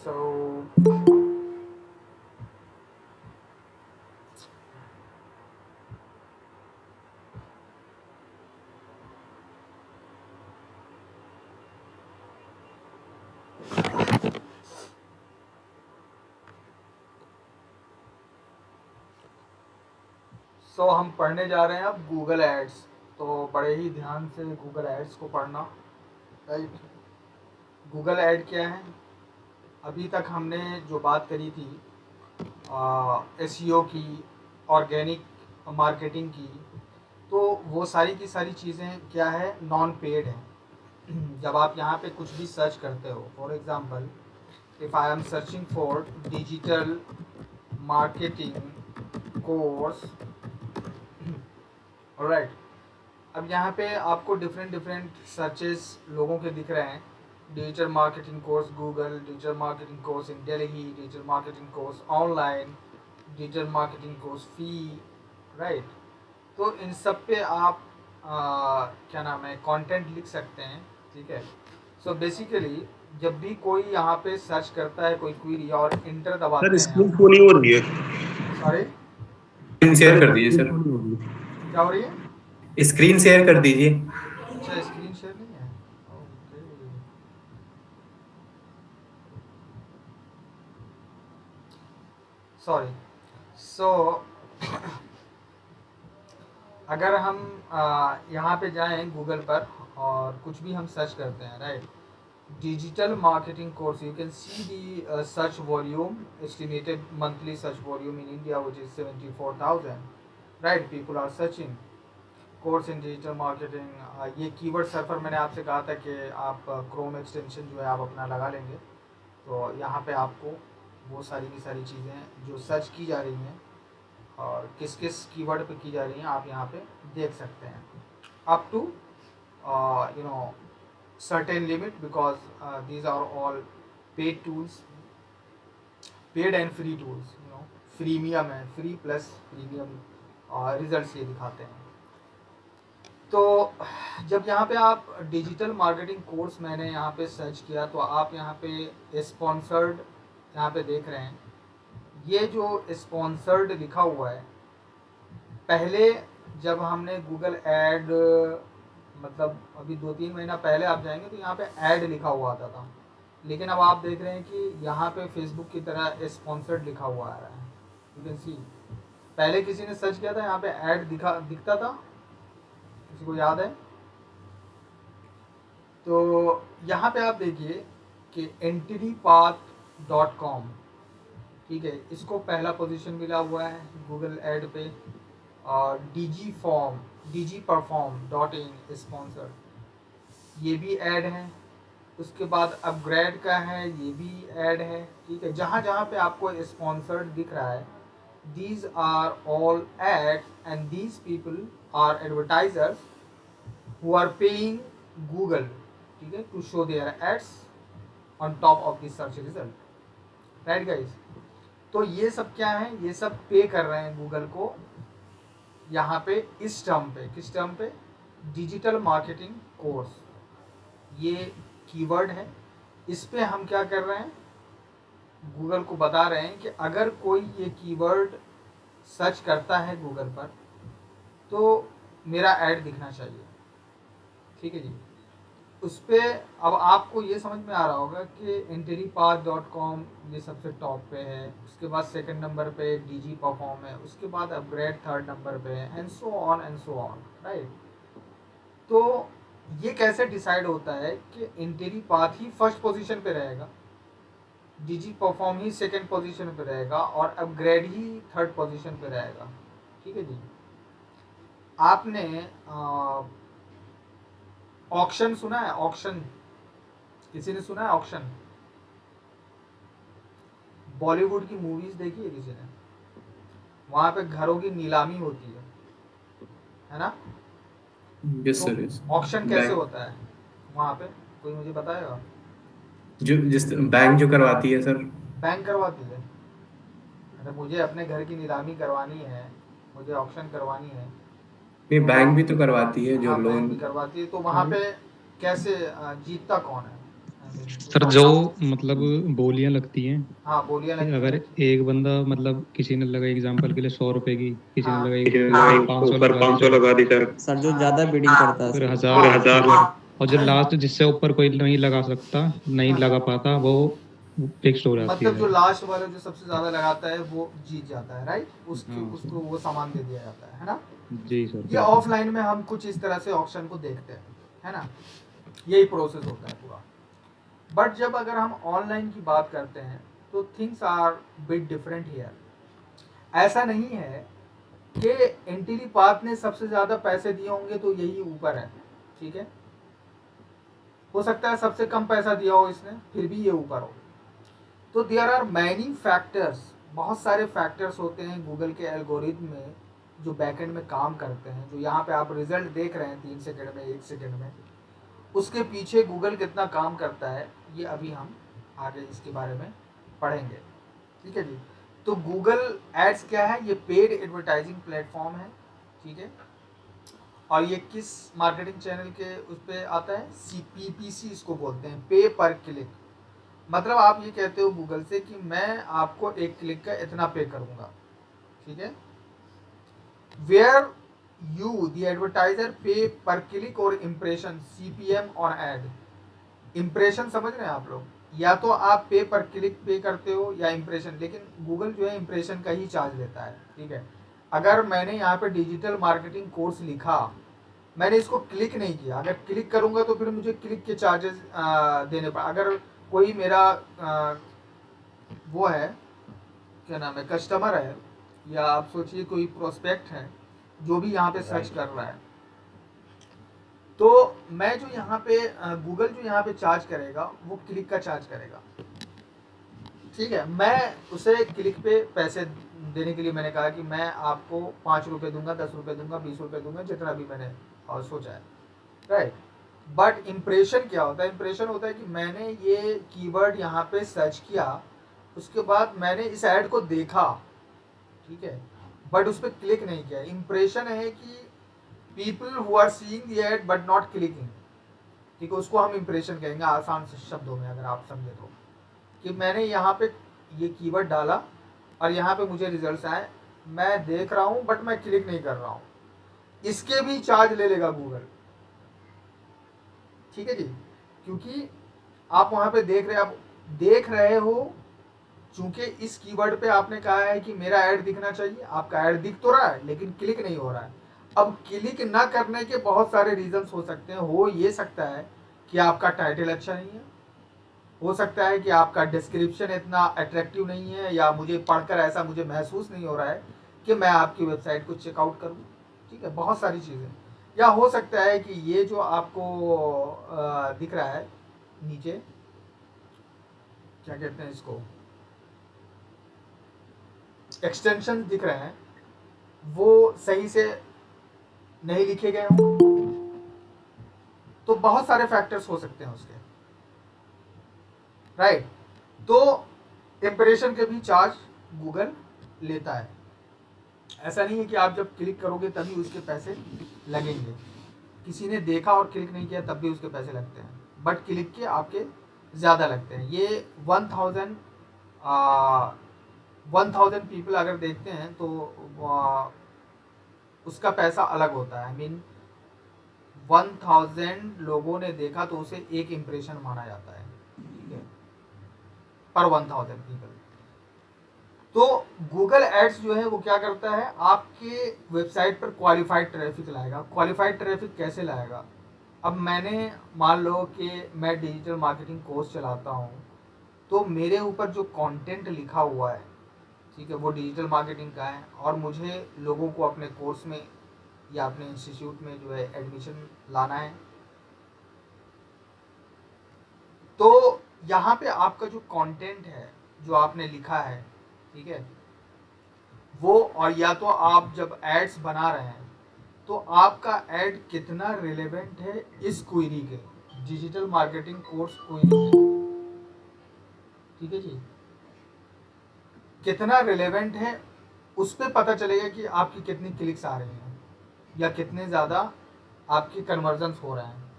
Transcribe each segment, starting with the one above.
So, हम पढ़ने जा रहे हैं अब गूगल एड्स। तो बड़े ही ध्यान से गूगल एड्स को पढ़ना। राइट। गूगल ऐड क्या है? अभी तक हमने जो बात करी थी एसईओ की, ऑर्गेनिक मार्केटिंग की, तो वो सारी की सारी चीज़ें क्या है, नॉन पेड है। जब आप यहाँ पे कुछ भी सर्च करते हो, for example if I am searching for digital marketing course, right. अब यहाँ पे आपको डिफरेंट डिफरेंट सर्चेस लोगों के दिख रहे हैं। Digital marketing course Google, digital marketing course in Delhi, digital marketing course online, digital marketing course fee, right. तो इन सब पे आप क्या नाम है, कंटेंट लिख सकते हैं। ठीक है। सो बेसिकली जब भी कोई यहाँ पे सर्च करता है कोई क्वेरी और इंटर सर दबाते हैं स्क्रीन हम। शो नहीं हो रही है। सॉरी, स्क्रीन शेयर कर दीजिए स्क्रीन सर। शो नहीं हो रही है। क्या हो रही है? स्क्रीन शेयर कर दीजिए। अच्छा, स्क्रीन शेयर नहीं है। Okay, sorry. सो अगर हम यहाँ पे जाएं गूगल पर और कुछ भी हम सर्च करते हैं, right, digital marketing course, you can see the search volume, estimated monthly search volume in India which is 74,000, right, people are searching course in digital marketing. ये कीवर्ड सर्फर मैंने आपसे कहा था कि आप क्रोम एक्सटेंशन जो है आप अपना लगा लेंगे, तो यहाँ पे आपको वो सारी की सारी चीज़ें जो सर्च की जा रही हैं और किस किस कीवर्ड पे की जा रही हैं आप यहाँ पे देख सकते हैं, up to you know certain limit, because these are all paid tools, paid and free tools, freemium है, फ्री प्लस प्रीमियम रिजल्ट्स ये दिखाते हैं। तो जब यहाँ पे आप डिजिटल मार्केटिंग कोर्स मैंने यहाँ पे सर्च किया तो आप यहाँ पे स्पॉन्सर्ड यहाँ पे देख रहे हैं। ये जो स्पॉन्सर्ड लिखा हुआ है, पहले जब हमने गूगल ऐड, मतलब अभी 2-3 महीना पहले आप जाएंगे तो यहाँ पे ऐड लिखा हुआ आता था, लेकिन अब आप देख रहे हैं कि यहाँ पे फेसबुक की तरह स्पॉन्सर्ड लिखा हुआ आ रहा है। यू कैन सी, पहले किसी ने सर्च किया था यहाँ पे ऐड दिखता था, किसी को याद है? तो यहाँ पे आप देखिए कि entrypath.com, ठीक है, इसको पहला पोजीशन मिला हुआ है गूगल ऐड पे। और DG perform dot in sponsor, ये भी ऐड है। उसके बाद अपग्रेड का है, ये भी ऐड है। ठीक है, जहाँ जहाँ पे आपको स्पॉन्सर्ड दिख रहा है, these are all ads and these people are advertisers who are paying Google, ठीक है, to show their ads on top of the search result, right guys. तो ये सब क्या है, ये सब पे कर रहे हैं गूगल को यहाँ पे इस टर्म पे, किस टर्म पे, डिजिटल मार्केटिंग कोर्स, ये कीवर्ड है। इस पे हम क्या कर रहे हैं, गूगल को बता रहे हैं कि अगर कोई ये कीवर्ड सर्च करता है गूगल पर तो मेरा ऐड दिखना चाहिए। ठीक है जी। उस पर अब आपको ये समझ में आ रहा होगा कि entrypath.com ये सबसे टॉप पे है, उसके बाद सेकंड नंबर पे डीजी परफॉर्म है, उसके बाद अपग्रेड थर्ड नंबर पे है, and so on and so on, right. तो ये कैसे डिसाइड होता है कि entrypath ही फर्स्ट पोजीशन पे रहेगा, डीजी परफॉर्म ही सेकंड पोजीशन पे रहेगा और अपग्रेड ही थर्ड पोजीशन पे रहेगा? ठीक है जी। आपने ऑक्शन सुना है? ऑक्शन, किसी ने सुना है ऑक्शन? बॉलीवुड की मूवीज देखी है किसी ने? वहां पे घरों की नीलामी होती है ना? यस तो सर, यस। ऑक्शन कैसे बैंक, होता है वहां पे, कोई मुझे बताएगा? जो जिस बैंक जो करवाती है सर। बैंक करवाती है। अरे मुझे अपने घर की नीलामी करवानी है, मुझे ऑक्शन करवानी है, नहीं, तो बैंक भी तो करवाती है जो हाँ बैंक लोन। भी करवाती है, तो वहाँ पे कैसे जीतता कौन है? उसको सर जो हम मतलब बोलियां लगती हैं, हाँ बोलियां कि लगती अगर हैं। एक बंदा मतलब किसी ने लगाई एग्जांपल के लिए 100 रुपए की, किसी ने हाँ लगाई किसी ने ऊपर लगाई 500 ऊपर लगा दी 500 सर, लगा दी सर, सर जो ज्यादा बिडिंग करता है फिर उसको। 1000 फिर हाँ 1000 और जो लास्ट जिससे ऊपर कोई नहीं लगा सकता, नहीं हाँ लगा पाता, वो फिक्स्ड हो जाती मतलब है जो सर। लास्ट वाला जो सबसे ज्यादा लगाता है वो जीत जाता है, राइट, उसको हाँ उसको सर। वो सामान दे दिया जाता है ना। जी सर ये बिल्कुल। ऑफलाइन में हम कुछ इस तरह से ऑप्शन को देखते हैं, है ना, यही प्रोसेस होता है पूरा। बट जब अगर हम ऑनलाइन की बात करते हैं तो things are bit different here. ऐसा नहीं है कि एंटिली पाथ ने सबसे ज्यादा पैसे दिए होंगे तो यही ऊपर है, ठीक है, हो सकता है सबसे कम पैसा दिया हो इसने फिर भी ये ऊपर हो। तो देयर आर मैनी फैक्टर्स, बहुत सारे फैक्टर्स होते हैं गूगल के एल्गोरिथम में जो बैकएंड में काम करते हैं। जो यहाँ पे आप रिजल्ट देख रहे हैं 3 सेकंड में, 1 सेकंड में, उसके पीछे गूगल कितना काम करता है ये अभी हम आगे इसके बारे में पढ़ेंगे, ठीक है जी। तो गूगल एड्स क्या है, ये पेड एडवर्टाइजिंग प्लेटफॉर्म है, ठीक है, और ये किस मार्केटिंग चैनल के उस पर आता है, CPPC इसको बोलते हैं, पे पर क्लिक। मतलब आप ये कहते हो गूगल से कि मैं आपको एक क्लिक का इतना पे करूंगा, ठीक है, वेयर यू द एडवर्टाइजर पे पर क्लिक और impression CPM on ad. Impression समझ रहे हैं आप लोग, या तो आप पे पर क्लिक पे करते हो या इम्प्रेशन, लेकिन गूगल जो है इम्प्रेशन का ही चार्ज लेता है, ठीक है। अगर मैंने यहाँ पे डिजिटल मार्केटिंग कोर्स लिखा, मैंने इसको क्लिक नहीं किया, अगर क्लिक करूंगा तो फिर मुझे क्लिक के चार्जेस देने पड़। अगर कोई मेरा वो है, क्या नाम है, कस्टमर है, या आप सोचिए कोई प्रोस्पेक्ट है जो भी यहाँ पे सर्च कर रहा है, तो मैं जो यहाँ पे गूगल जो यहाँ पे चार्ज करेगा वो क्लिक का चार्ज करेगा, ठीक है। मैं उसे क्लिक पे पैसे देने के लिए मैंने कहा कि मैं आपको 5 रुपए दूंगा, 10 रुपए दूंगा, 20 रुपए दूंगा, जितना भी मैंने सोचा है, राइट। बट इम्प्रेशन क्या होता है, इम्प्रेशन होता है कि मैंने ये कीवर्ड यहाँ पे सर्च किया, उसके बाद मैंने इस ऐड को देखा, ठीक है, बट उस पर क्लिक नहीं किया। इम्प्रेशन है कि people who are seeing the ad but not clicking, ठीक है, उसको हम इम्प्रेशन कहेंगे आसान से शब्दों में अगर आप समझे तो, कि मैंने यहाँ पे ये कीवर्ड डाला और यहाँ पे मुझे रिजल्ट्स आए, मैं देख रहा हूँ बट मैं क्लिक नहीं कर रहा हूँ, इसके भी चार्ज ले लेगा गूगल, ठीक है जी। क्योंकि आप वहां पे देख रहे हो, चूंकि इस कीवर्ड पे आपने कहा है कि मेरा ऐड दिखना चाहिए, आपका ऐड दिख तो रहा है लेकिन क्लिक नहीं हो रहा है। अब क्लिक ना करने के बहुत सारे रीजंस हो सकते हैं। हो ये सकता है कि आपका टाइटल अच्छा नहीं है, हो सकता है कि आपका डिस्क्रिप्शन इतना अट्रैक्टिव नहीं है, या मुझे पढ़कर ऐसा मुझे महसूस नहीं हो रहा है कि मैं आपकी वेबसाइट को चेकआउट करूं, ठीक है, बहुत सारी चीज़ें। या हो सकता है कि ये जो आपको दिख रहा है नीचे, क्या कहते हैं इसको, एक्सटेंशन दिख रहे हैं, वो सही से नहीं लिखे गए हों। तो बहुत सारे फैक्टर्स हो सकते हैं उसके, राइट। तो इंप्रेशन के भी चार्ज गूगल लेता है। ऐसा नहीं है कि आप जब क्लिक करोगे तभी उसके पैसे लगेंगे, किसी ने देखा और क्लिक नहीं किया तब भी उसके पैसे लगते हैं, बट क्लिक के आपके ज़्यादा लगते हैं। ये 1000 पीपल अगर देखते हैं तो उसका पैसा अलग होता है। आई मीन 1000 लोगों ने देखा तो उसे एक इम्प्रेशन माना जाता है, ठीक है, पर 1000 पीपल। तो गूगल एड्स जो है वो क्या करता है, आपके वेबसाइट पर क्वालिफाइड ट्रैफिक लाएगा। क्वालिफाइड ट्रैफिक कैसे लाएगा, अब मैंने मान लो कि मैं डिजिटल मार्केटिंग कोर्स चलाता हूँ, तो मेरे ऊपर जो कंटेंट लिखा हुआ है, ठीक है, वो डिजिटल मार्केटिंग का है, और मुझे लोगों को अपने कोर्स में या अपने इंस्टीट्यूट में जो है एडमिशन लाना है। तो यहाँ पे आपका जो कंटेंट है जो आपने लिखा है, ठीक है, वो, और या तो आप जब एड्स बना रहे हैं तो आपका एड कितना रिलेवेंट है इस क्वेरी के, डिजिटल मार्केटिंग कोर्स क्वेरी के, ठीक है जी, कितना रिलेवेंट है, उस पर पता चलेगा कि आपकी कितनी क्लिक्स आ रही हैं या कितने ज़्यादा आपके कन्वर्जन्स हो रहे हैं,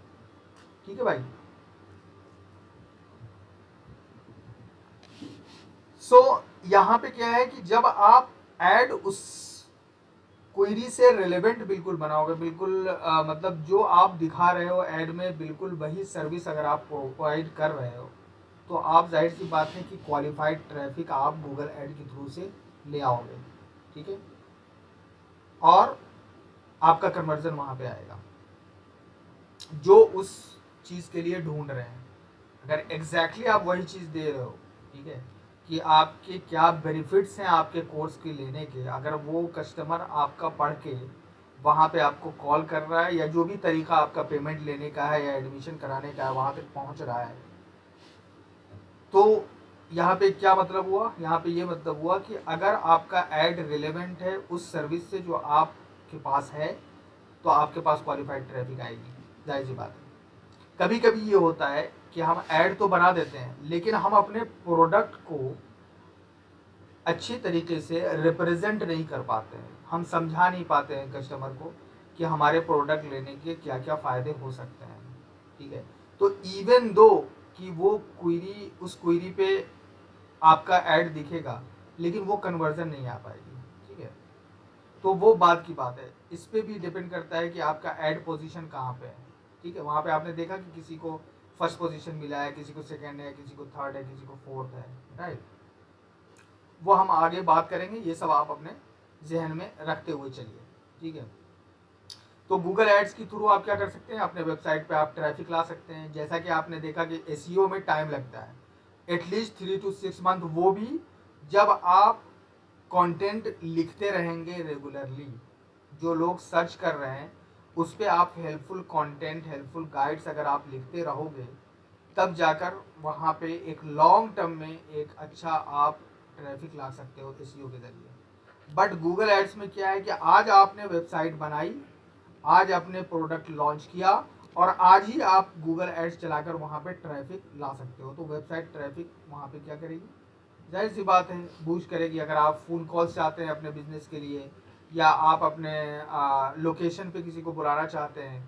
ठीक है भाई। सो यहाँ पे क्या है कि जब आप ऐड उस क्वेरी से रिलेवेंट बिल्कुल बनाओगे, बिल्कुल मतलब जो आप दिखा रहे हो ऐड में बिल्कुल वही सर्विस अगर आप प्रोवाइड कर रहे हो, तो आप जाहिर सी बात है कि क्वालिफाइड ट्रैफिक आप गूगल ऐड के थ्रू से ले आओगे, ठीक है, और आपका कन्वर्जन वहाँ पे आएगा जो उस चीज़ के लिए ढूंढ रहे हैं। अगर एग्जैक्टली आप वही चीज़ दे रहे हो, ठीक है, कि आपके क्या बेनिफिट्स हैं आपके कोर्स के लेने के, अगर वो कस्टमर आपका पढ़ के वहाँ पे आपको कॉल कर रहा है या जो भी तरीका आपका पेमेंट लेने का है या एडमिशन कराने का है वहाँ तक पहुँच रहा है, तो यहाँ पे क्या मतलब हुआ, यहाँ पे ये मतलब हुआ कि अगर आपका ऐड रिलेवेंट है उस सर्विस से जो आपके पास है, तो आपके पास क्वालिफाइड ट्रैफिक आएगी, जाहिर सी बात है। कभी कभी ये होता है कि हम ऐड तो बना देते हैं लेकिन हम अपने प्रोडक्ट को अच्छी तरीके से रिप्रेजेंट नहीं कर पाते हैं, हम समझा नहीं पाते हैं कस्टमर को कि हमारे प्रोडक्ट लेने के क्या क्या फ़ायदे हो सकते हैं, ठीक है। तो इवन दो कि वो क्वेरी, उस क्वेरी पे आपका ऐड दिखेगा लेकिन वो कन्वर्जन नहीं आ पाएगी, ठीक है। तो वो बात की बात है, इस पे भी डिपेंड करता है कि आपका ऐड पोजीशन कहाँ पे है, ठीक है। वहाँ पे आपने देखा कि किसी को फर्स्ट पोजीशन मिला है, किसी को सेकंड है, किसी को थर्ड है, किसी को फोर्थ है, राइट। वो हम आगे बात करेंगे, ये सब आप अपने जहन में रखते हुए चलिए, ठीक है। तो गूगल एड्स के थ्रू आप क्या कर सकते हैं, अपने वेबसाइट पे आप ट्रैफिक ला सकते हैं। जैसा कि आपने देखा कि एसईओ में टाइम लगता है एटलीस्ट 3 to 6 मंथ, वो भी जब आप कंटेंट लिखते रहेंगे रेगुलरली, जो लोग सर्च कर रहे हैं उस पर आप हेल्पफुल कंटेंट, हेल्पफुल गाइड्स अगर आप लिखते रहोगे, तब जाकर वहाँ पे एक लॉन्ग टर्म में एक अच्छा आप ट्रैफिक ला सकते हो एसईओ के जरिए। बट गूगल एड्स में क्या है कि आज आपने वेबसाइट बनाई, आज आपने प्रोडक्ट लॉन्च किया और आज ही आप गूगल एड्स चलाकर वहाँ पे ट्रैफिक ला सकते हो, तो वेबसाइट ट्रैफिक वहाँ पे क्या करेगी, जाहिर सी बात है बूस्ट करेगी। अगर आप फ़ोन कॉल्स चाहते हैं अपने बिजनेस के लिए, या आप अपने लोकेशन पे किसी को बुलाना चाहते हैं,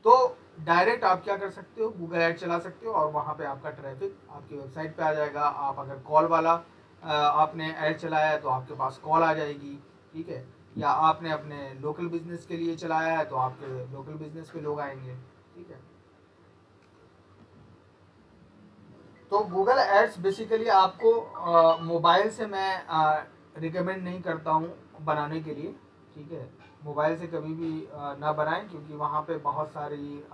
तो डायरेक्ट आप क्या कर सकते हो, गूगल ऐड चला सकते हो और वहाँ पे आपका ट्रैफिक आपकी वेबसाइट पे आ जाएगा। आप अगर कॉल वाला आपने ऐड चलाया है तो आपके पास कॉल आ जाएगी, ठीक है। या आपने अपने लोकल बिजनेस के लिए चलाया है तो आपके लोकल बिजनेस पे लोग आएंगे, ठीक है। तो गूगल एड्स बेसिकली आपको मोबाइल से मैं रिकमेंड नहीं करता हूँ बनाने के लिए, ठीक है। मोबाइल से कभी भी ना बनाएं क्योंकि वहाँ पे बहुत सारी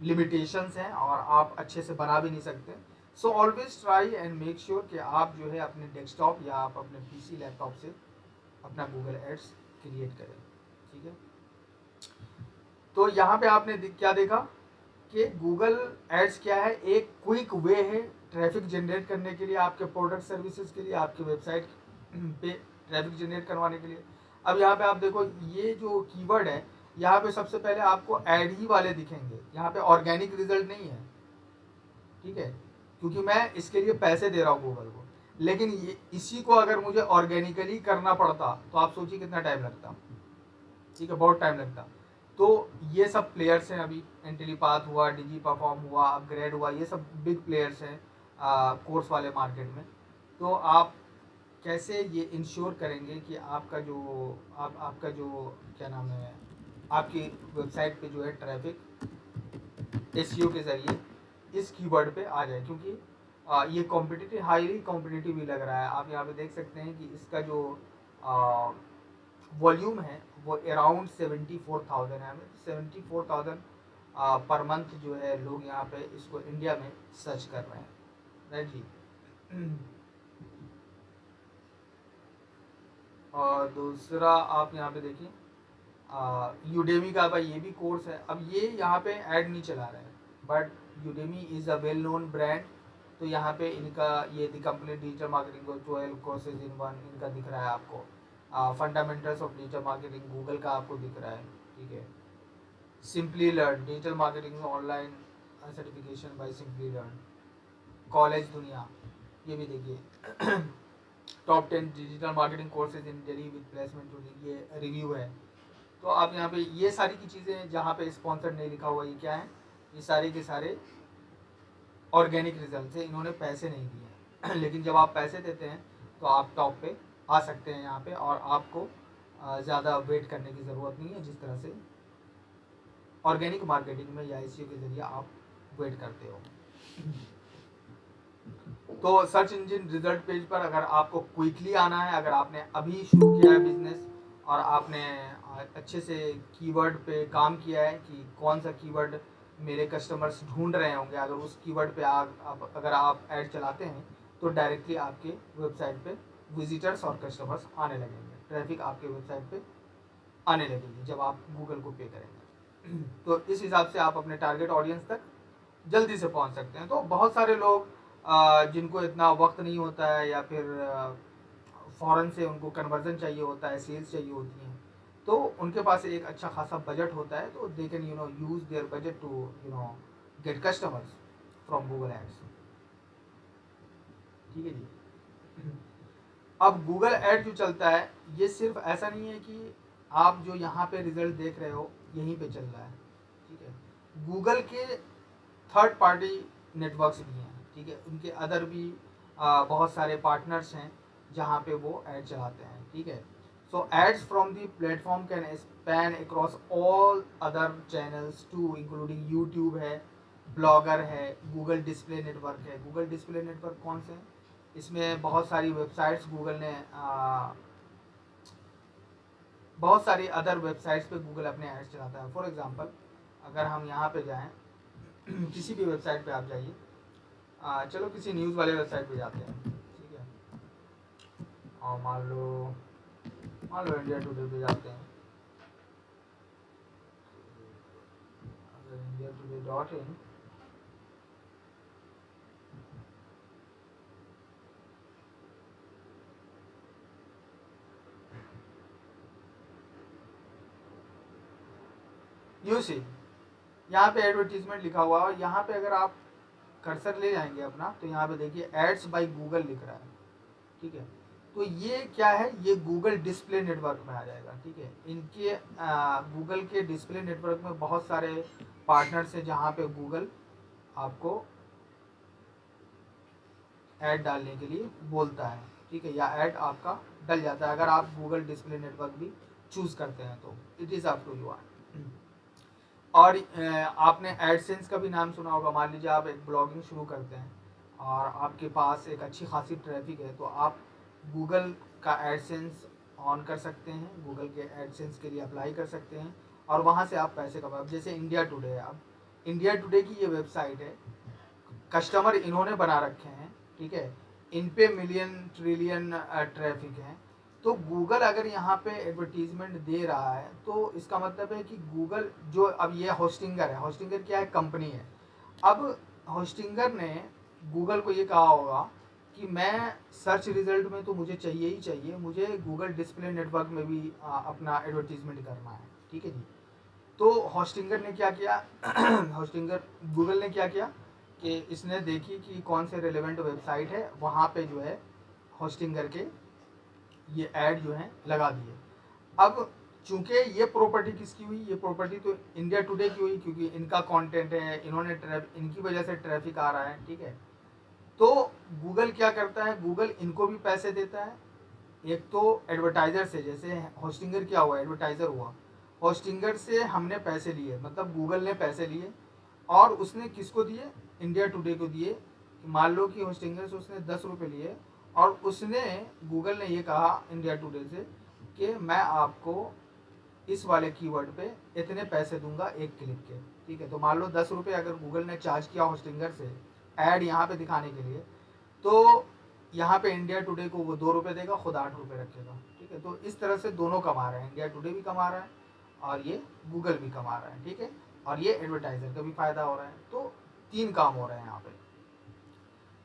लिमिटेशंस हैं और आप अच्छे से बना भी नहीं सकते। So always try and make sure कि आप जो है अपने डेस्कटॉप या आप अपने पीसी लैपटॉप से अपना गूगल एड्स क्रिएट करें, ठीक है। तो यहाँ पे आपने क्या देखा कि गूगल एड्स क्या है, एक क्विक वे है ट्रैफिक जनरेट करने के लिए, आपके प्रोडक्ट सर्विसेज के लिए, आपके वेबसाइट पे ट्रैफिक जनरेट करवाने के लिए। अब यहाँ पे आप देखो ये जो कीवर्ड है, यहाँ पे सबसे पहले आपको ऐड ही वाले दिखेंगे, यहाँ पे ऑर्गेनिक रिजल्ट नहीं है, ठीक है, क्योंकि मैं इसके लिए पैसे दे रहा हूँ गूगल को। लेकिन ये इसी को अगर मुझे ऑर्गेनिकली करना पड़ता तो आप सोचिए कितना टाइम लगता, ठीक है, बहुत टाइम लगता। तो ये सब प्लेयर्स हैं, अभी इंटेलीपाथ हुआ, डिजी परफॉर्म हुआ, अपग्रेड हुआ, ये सब बिग प्लेयर्स हैं कोर्स वाले मार्केट में। तो आप कैसे ये इंश्योर करेंगे कि आपका जो आपका जो क्या नाम है, आपकी वेबसाइट पे जो है ट्रैफिक एसईओ के ज़रिए इस कीवर्ड पे आ जाए, क्योंकि ये कॉम्पिटिटिव, हाईली कॉम्पिटिटिव भी लग रहा है। आप यहाँ पे देख सकते हैं कि इसका जो वॉल्यूम है वो अराउंड 74,000 है, 74,000 पर मंथ जो है लोग यहाँ पे इसको इंडिया में सर्च कर रहे हैं, राइट जी। और दूसरा आप यहाँ पे देखिए यूडेमी का भाई ये भी कोर्स है। अब ये यहाँ पे ऐड नहीं चला रहे हैं, but Udemy is a well known brand. तो यहाँ पे इनका ये the complete digital marketing 12 courses in one इनका दिख रहा है आपको। Fundamentals of digital marketing Google का आपको दिख रहा है, ठीक है। Simply learn digital marketing online certification by simply learn, college Dunia, ये भी देखिए top 10 digital marketing courses in Delhi with placement too, ये रिव्यू है। तो आप यहाँ पे ये सारी की चीज़ें जहाँ पे स्पॉन्सर नहीं लिखा हुआ, ये क्या है, ये सारे के सारे ऑर्गेनिक रिजल्ट से, इन्होंने पैसे नहीं दिए हैं, लेकिन जब आप पैसे देते हैं तो आप टॉप पे आ सकते हैं यहाँ पे, और आपको ज़्यादा वेट करने की ज़रूरत नहीं है जिस तरह से ऑर्गेनिक मार्केटिंग में या एसईओ के ज़रिए आप वेट करते हो। तो सर्च इंजन रिजल्ट पेज पर अगर आपको क्विकली आना है, अगर आपने अभी शुरू किया है बिजनेस और आपने अच्छे से कीवर्ड पे काम किया है कि कौन सा कीवर्ड मेरे कस्टमर्स ढूंढ रहे होंगे, अगर उस कीवर्ड पे अगर आप ऐड चलाते हैं तो डायरेक्टली आपके वेबसाइट पे विजिटर्स और कस्टमर्स आने लगेंगे, ट्रैफिक आपके वेबसाइट पे आने लगेगी जब आप गूगल को पे करेंगे। तो इस हिसाब से आप अपने टारगेट ऑडियंस तक जल्दी से पहुंच सकते हैं। तो बहुत सारे लोग जिनको इतना वक्त नहीं होता है या फिर फ़ौरन से उनको कन्वर्जन चाहिए होता है, सेल्स चाहिए होती हैं, तो उनके पास एक अच्छा खासा बजट होता है, तो they can use their budget to get customers from Google ads. ठीक है जी। अब गूगल ऐड जो चलता है ये सिर्फ ऐसा नहीं है कि आप जो यहाँ पे रिजल्ट देख रहे हो यहीं पे चल रहा है। ठीक है, गूगल के थर्ड पार्टी नेटवर्क्स भी हैं। ठीक है, उनके अदर भी बहुत सारे पार्टनर्स हैं जहाँ पे वो ऐड चलाते हैं। ठीक है, so ads from the platform can span across all other channels too, including YouTube है, ब्लॉगर है, गूगल डिस्प्ले नेटवर्क है। गूगल डिस्प्ले नेटवर्क कौन से हैं? इसमें बहुत सारी वेबसाइट्स गूगल ने बहुत सारी अदर वेबसाइट्स पे गूगल अपने एड्स चलाता है। फॉर एग्जांपल अगर हम यहाँ पे जाएं किसी भी वेबसाइट पे आप जाइए, चलो किसी न्यूज़ वाले वेबसाइट पे जाते हैं। ठीक है, और मान लो इंडिया टुडे पे जाते हैं। अगर India today dot in you see, यहाँ पे एडवर्टीजमेंट लिखा हुआ है, यहाँ पे अगर आप कर्सर ले जाएंगे अपना तो यहाँ पे देखिए एड्स बाय गूगल लिख रहा है। ठीक है, तो ये क्या है, ये गूगल डिस्प्ले नेटवर्क में आ जाएगा। ठीक है, इनके गूगल के डिस्प्ले नेटवर्क में बहुत सारे पार्टनर्स हैं जहाँ पे गूगल आपको ऐड डालने के लिए बोलता है। ठीक है, या ऐड आपका डल जाता है अगर आप गूगल डिस्प्ले नेटवर्क भी चूज करते हैं तो it is up to you. और आपने एडसेंस का भी नाम सुना होगा। मान लीजिए आप एक ब्लॉगिंग शुरू करते हैं और आपके पास एक अच्छी खासी ट्रैफिक है, तो आप गूगल का एडसेंस ऑन कर सकते हैं, गूगल के एडसेंस के लिए अप्लाई कर सकते हैं और वहाँ से आप पैसे कमा। जैसे इंडिया टुडे है, अब इंडिया टुडे की ये वेबसाइट है, कस्टमर इन्होंने बना रखे हैं। ठीक है, इन पे मिलियन ट्रिलियन ट्रैफिक है, तो गूगल अगर यहाँ पे एडवर्टीजमेंट दे रहा है तो इसका मतलब है कि गूगल जो, अब ये होस्टिंगर है, होस्टिंगर क्या है, कंपनी है। अब होस्टिंगर ने गूगल को ये कहा होगा कि मैं सर्च रिजल्ट में तो मुझे चाहिए ही चाहिए, मुझे गूगल डिस्प्ले नेटवर्क में भी अपना एडवर्टीजमेंट करना है। ठीक है जी, तो होस्टिंगर ने क्या किया होस्टिंगर गूगल ने क्या किया कि इसने देखी कि कौन से रेलेवेंट वेबसाइट है, वहाँ पे जो है होस्टिंगर के ये ऐड जो है लगा दिए। अब चूंकि ये प्रॉपर्टी किसकी हुई, ये प्रॉपर्टी तो इंडिया टुडे की हुई, क्योंकि इनका कंटेंट है, इन्होंने इनकी वजह से ट्रैफिक आ रहा है। ठीक है, तो गूगल क्या करता है, गूगल इनको भी पैसे देता है। एक तो एडवर्टाइजर से, जैसे होस्टिंगर क्या हुआ, एडवर्टाइजर हुआ, होस्टिंगर से हमने पैसे लिए, मतलब गूगल ने पैसे लिए और उसने किसको दिए, इंडिया टुडे को दिए। मान लो कि होस्टिंगर से उसने 10 रुपये लिए और उसने, गूगल ने ये कहा इंडिया टुडे से कि मैं आपको इस वाले कीवर्ड पे इतने पैसे दूंगा एक क्लिक के। ठीक है, तो मान लो 10 रुपये अगर गूगल ने चार्ज किया होस्टिंगर से ऐड यहाँ पे दिखाने के लिए, तो यहाँ पे इंडिया टुडे को वो 2 रुपये देगा, खुद 8 रुपये रखेगा। ठीक है, तो इस तरह से दोनों कमा रहे हैं, इंडिया टुडे भी कमा रहा है और ये गूगल भी कमा रहा है। ठीक है, और ये एडवर्टाइजर का भी फायदा हो रहा है, तो 3 काम हो रहे हैं यहाँ पे।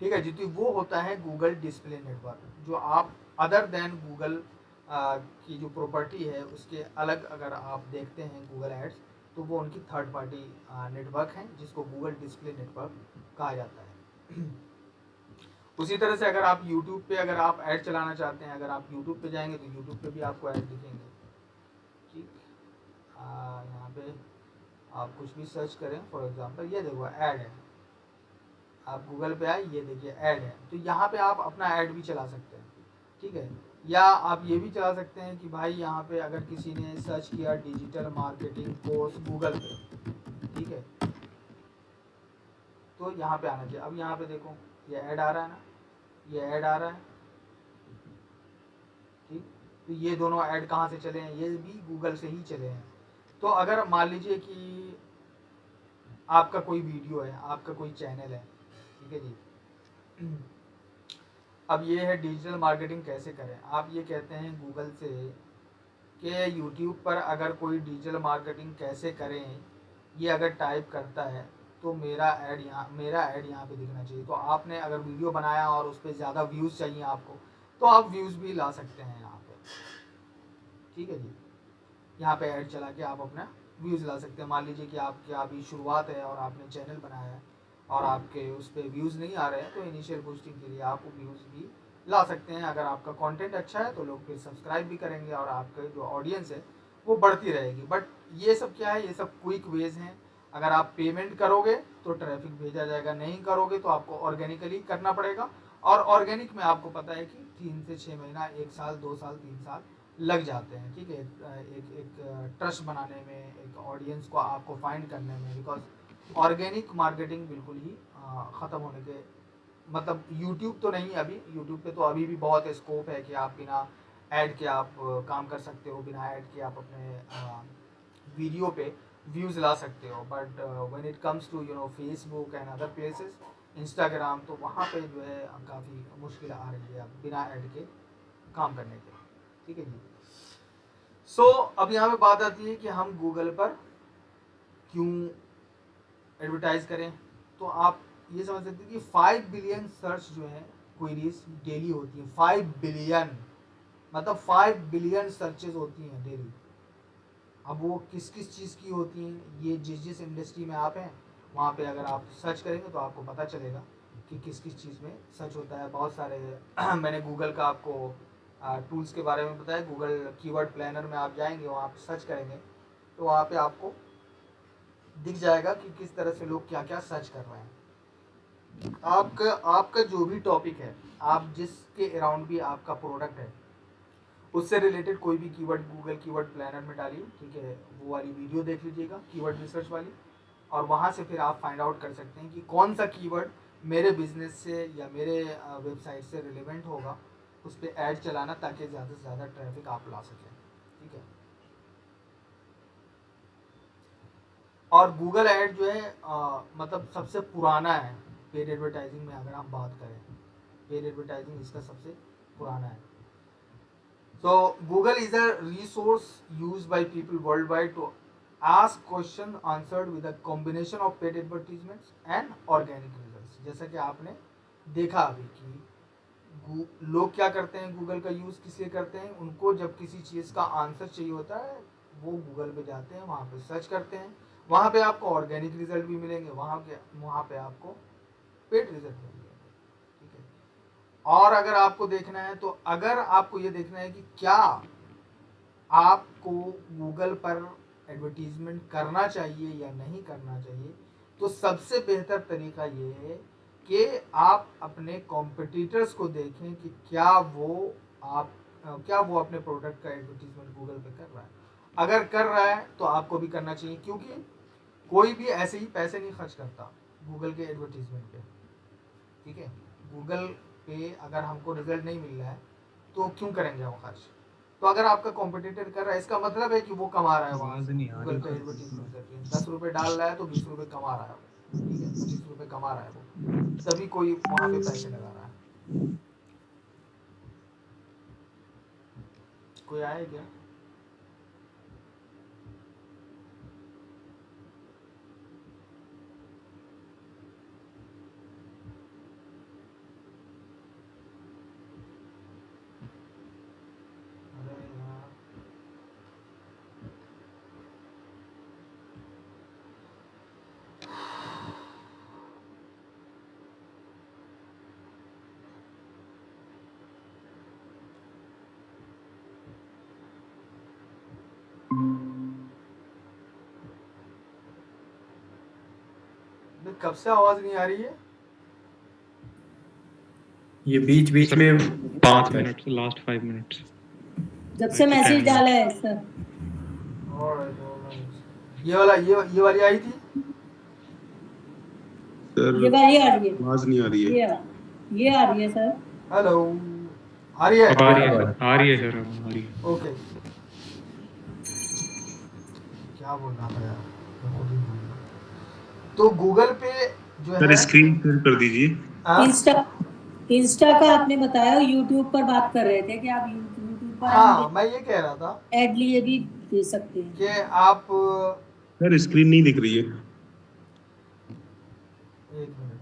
ठीक है जी, तो वो होता है गूगल डिस्प्ले नेटवर्क, जो आप अदर देन गूगल की जो प्रॉपर्टी है उसके अलग अगर आप देखते हैं गूगल एड्स, तो वो उनकी थर्ड पार्टी नेटवर्क है जिसको गूगल डिस्प्ले नेटवर्क कहा जाता है। उसी तरह से अगर आप यूट्यूब पे अगर आप ऐड चलाना चाहते हैं, अगर आप यूट्यूब पे जाएंगे तो यूट्यूब पे भी आपको ऐड दिखेंगे। ठीक, यहाँ पे आप कुछ भी सर्च करें, फॉर एग्जांपल ये देखो ऐड है, आप गूगल पे आए, ये देखिए ऐड है, तो यहाँ पे आप अपना ऐड भी चला सकते हैं, ठीक है। या आप ये भी चला सकते हैं कि भाई यहाँ पे अगर किसी ने सर्च किया डिजिटल मार्केटिंग कोर्स गूगल पे, ठीक है, तो यहाँ पे आना चाहिए। अब यहाँ पे देखो ये ऐड आ रहा है ना, ये ऐड आ रहा है, ठीक। तो ये दोनों ऐड कहाँ से चले हैं, ये भी गूगल से ही चले हैं। तो अगर मान लीजिए कि आपका कोई वीडियो है, आपका कोई चैनल है, ठीक है जी, अब ये है डिजिटल मार्केटिंग कैसे करें। आप ये कहते हैं गूगल से कि यूट्यूब पर अगर कोई डिजिटल मार्केटिंग कैसे करें, ये अगर टाइप करता है तो मेरा ऐड यहाँ पे दिखना चाहिए। तो आपने अगर वीडियो बनाया और उस पर ज़्यादा व्यूज़ चाहिए आपको, तो आप व्यूज़ भी ला सकते हैं यहाँ पे, ठीक है जी। यहाँ पे ऐड चला के आप अपना व्यूज़ ला सकते हैं। मान लीजिए कि आपकी अभी शुरुआत है और आपने चैनल बनाया है और आपके उस पर व्यूज़ नहीं आ रहे हैं, तो इनिशियल बूस्टिंग के लिए आप व्यूज़ भी ला सकते हैं। अगर आपका कंटेंट अच्छा है तो लोग फिर सब्सक्राइब भी करेंगे और आपके जो ऑडियंस है वो बढ़ती रहेगी। बट ये सब क्या है, ये सब क्विक वेज हैं। अगर आप पेमेंट करोगे तो ट्रैफिक भेजा जाएगा, नहीं करोगे तो आपको ऑर्गेनिकली करना पड़ेगा। और ऑर्गेनिक में आपको पता है कि 3 से 6 महीना, 1 साल, 2 साल, 3 साल लग जाते हैं, ठीक है, एक एक ट्रस्ट बनाने में, एक ऑडियंस को आपको फाइंड करने में। बिकॉज ऑर्गेनिक मार्केटिंग बिल्कुल ही ख़त्म होने के, मतलब यूट्यूब तो नहीं, अभी यूट्यूब पे तो अभी भी बहुत स्कोप है कि आप बिना ऐड के आप काम कर सकते हो, बिना ऐड के आप अपने वीडियो पे व्यूज़ ला सकते हो। But when it comes to Facebook and other places, Instagram, तो वहाँ पे जो है काफ़ी मुश्किल आ रही है अब बिना ऐड के काम करने के, ठीक है जी। सो अब यहाँ पे बात आती है कि हम गूगल पर क्यों एडवर्टाइज करें। तो आप ये समझ सकते हैं कि 5 बिलियन सर्च जो है क्वेरीज डेली होती है। 5 बिलियन मतलब 5 बिलियन सर्चेज होती हैं डेली। अब वो किस किस चीज़ की होती हैं, ये जिस जिस इंडस्ट्री में आप हैं वहाँ पे अगर आप सर्च करेंगे तो आपको पता चलेगा कि किस किस चीज़ में सर्च होता है। बहुत सारे मैंने गूगल का आपको टूल्स के बारे में बताया। गूगल कीवर्ड प्लानर में आप जाएंगे, वहाँ आप सर्च करेंगे तो वहाँ पे आपको दिख जाएगा कि किस तरह से लोग क्या क्या सर्च कर रहे हैं। आपका जो भी टॉपिक है, आप जिसके अराउंड भी आपका प्रोडक्ट है, उससे रिलेटेड कोई भी कीवर्ड गूगल कीवर्ड प्लानर में डालिए, ठीक है, वो वाली वीडियो देख लीजिएगा कीवर्ड रिसर्च वाली, और वहाँ से फिर आप फाइंड आउट कर सकते हैं कि कौन सा कीवर्ड मेरे बिजनेस से या मेरे वेबसाइट से रिलेवेंट होगा, उस पर ऐड चलाना ताकि ज़्यादा से ज़्यादा ट्रैफिक आप ला सकें, ठीक है। और गूगल ऐड जो है मतलब सबसे पुराना है पेड एडवर्टाइजिंग में। अगर हम बात करें, पेड एडवर्टाइजिंग इसका सबसे पुराना है। So Google is a resource used by people worldwide to ask question answered with a combination of paid advertisements and organic results। जैसा कि आपने देखा अभी कि लोग क्या करते हैं, गूगल का यूज़ किस लिए करते हैं, उनको जब किसी चीज़ का आंसर चाहिए होता है वो गूगल पे जाते हैं, वहाँ पे सर्च करते हैं, वहाँ पे आपको ऑर्गेनिक रिजल्ट भी मिलेंगे, वहाँ पे आपको पेड रिजल्ट भी मिलेंगे, ठीक है। और अगर आपको देखना है, तो अगर आपको ये देखना है कि क्या आपको गूगल पर एडवर्टीजमेंट करना चाहिए या नहीं करना चाहिए, तो सबसे बेहतर तरीका ये है कि आप अपने कॉम्पिटिटर्स को देखें कि क्या वो अपने प्रोडक्ट का एडवर्टीजमेंट गूगल पे कर रहा है। अगर कर रहा है तो आपको भी करना चाहिए, क्योंकि कोई भी ऐसे ही पैसे नहीं खर्च करता गूगल के एडवर्टीजमेंट पे, ठीक है। गूगल पे अगर हमको रिजल्ट नहीं मिल रहा है तो क्यों करेंगे हम खर्च। तो अगर आपका कॉम्पिटिटर कर रहा है, इसका मतलब है कि वो कमा रहा है वहाँ आवाज से नहीं आ गूगल पे रही। एडवर्टीजमेंट करके। 10 रुपये डाल रहा है तो 20 रुपये कमा रहा है वो, ठीक है, 25 रुपये कमा रहा है वो, तभी कोई वहाँ पे पैसे लगा रहा है। कोई आए क्या? अरे यार, कब से आवाज़ नहीं आ रही है? ये बीच बीच सर में 5 मिनट, लास्ट 5 मिनट्स। जब से मैसेज 10 डाला है सर। Alright. ये वाली आई थी। ये सर वाली आ रही है, आवाज नहीं आ रही है। ये आ रही है सर। हेलो, आ रही है? अब आ रही है सर, आ रही है सर, अब आ रही है। ओके, क्या बोलना था यार, मैं खुद ही भूल गया। तो गूगल पे जो सर है स्क्रीन शेयर कर दीजिए। हाँ? इंस्टा का आपने बताया, यूट्यूब पर बात कर रहे थे कि आप यूट्यूब पर हाँ, मैं ये कह रहा था ऐड लिए भी दे सकते हैं। कि आप सर स्क्रीन नहीं दिख रही है। एक मिनट,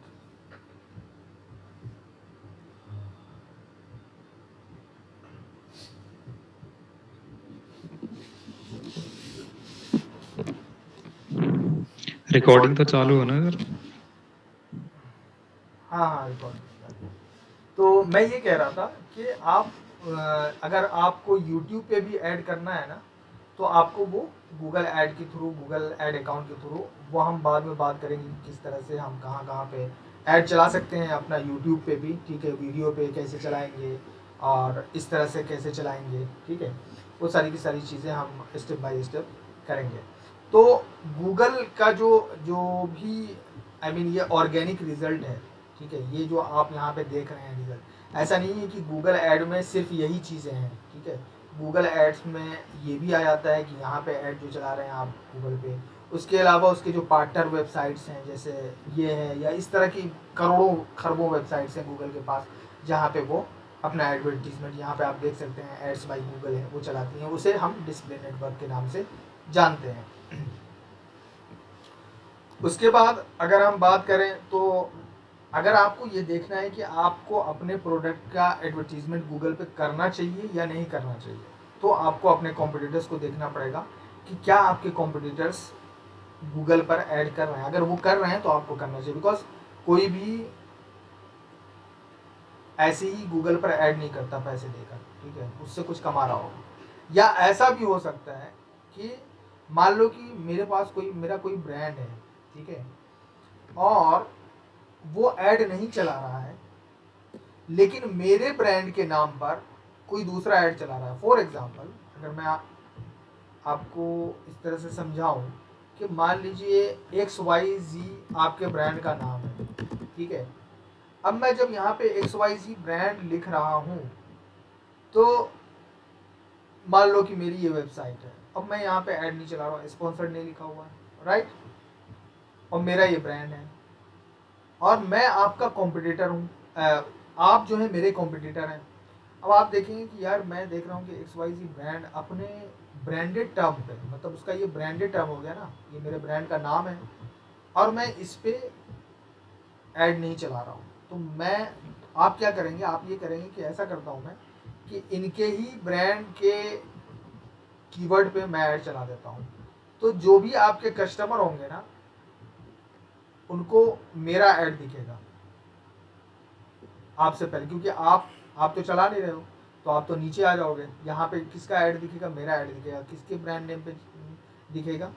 रिकॉर्डिंग तो चालू है ना सर? हाँ रिकॉर्ड। तो मैं ये कह रहा था कि आप अगर आपको YouTube पे भी ऐड करना है ना, तो आपको वो गूगल ऐड के थ्रू, गूगल ऐड अकाउंट के थ्रू, वो हम बाद में बात करेंगे किस तरह से हम कहाँ कहाँ पे ऐड चला सकते हैं अपना YouTube पे भी, ठीक है, वीडियो पे कैसे चलाएंगे और इस तरह से कैसे चलाएंगे, ठीक है, वो सारी की सारी चीज़ें हम स्टेप बाय स्टेप करेंगे। तो गूगल का जो जो भी ये ऑर्गेनिक रिजल्ट है, ठीक है, ये जो आप यहाँ पे देख रहे हैं रिजल्ट, ऐसा नहीं है कि गूगल ऐड में सिर्फ यही चीज़ें हैं, ठीक है, गूगल एड्स में ये भी आ जाता है कि यहाँ पे ऐड जो चला रहे हैं आप गूगल पे, उसके अलावा उसके जो पार्टनर वेबसाइट्स हैं जैसे ये है, या इस तरह की करोड़ों खरबों वेबसाइट्स हैं गूगल के पास, जहाँ पे वो अपना एडवर्टीजमेंट, यहाँ पे आप देख सकते हैं एड्स बाई गूगल है, वो चलाती हैं, उसे हम डिस्प्ले नेटवर्क के नाम से जानते हैं। उसके बाद अगर हम बात करें तो अगर आपको ये देखना है कि आपको अपने प्रोडक्ट का एडवर्टीजमेंट गूगल पे करना चाहिए या नहीं करना चाहिए, तो आपको अपने कॉम्पिटिटर्स को देखना पड़ेगा कि क्या आपके कॉम्पिटिटर्स गूगल पर ऐड कर रहे हैं। अगर वो कर रहे हैं तो आपको करना चाहिए, बिकॉज कोई भी ऐसे ही गूगल पर ऐड नहीं करता पैसे देकर, ठीक है, उससे कुछ कमा रहा होगा। या ऐसा भी हो सकता है कि मान लो कि मेरे पास मेरा कोई ब्रांड है, ठीक है, और वो ऐड नहीं चला रहा है, लेकिन मेरे ब्रांड के नाम पर कोई दूसरा ऐड चला रहा है। फॉर एग्जांपल, अगर मैं आपको इस तरह से समझाऊं कि मान लीजिए XYZ आपके ब्रांड का नाम है, ठीक है, अब मैं जब यहाँ पे XYZ ब्रांड लिख रहा हूँ, तो मान लो कि मेरी ये वेबसाइट है, अब मैं यहाँ पे ऐड नहीं चला रहा हूँ, स्पॉन्सर्ड नहीं लिखा हुआ है, राइट, और मेरा ये ब्रांड है, और मैं आपका कॉम्पिटिटर हूँ, आप जो है मेरे कॉम्पिटिटर हैं। अब आप देखेंगे कि यार मैं देख रहा हूँ कि XYZ ब्रांड अपने ब्रांडेड टर्म पे, मतलब उसका ये ब्रांडेड टर्म हो गया ना, ये मेरे ब्रांड का नाम है, और मैं इस पे ऐड नहीं चला रहा हूँ, तो आप क्या करेंगे, आप ये करेंगे कि ऐसा करता हूँ मैं कि इनके ही ब्रांड के कीवर्ड पे मैं ऐड चला देता हूँ, तो जो भी आपके कस्टमर होंगे ना, उनको मेरा ऐड दिखेगा आपसे पहले, क्योंकि आप तो चला नहीं रहे हो, तो आप तो नीचे आ जाओगे, यहाँ पे किसका ऐड दिखेगा, मेरा ऐड दिखेगा, किसके ब्रांड नेम पे दिखेगा,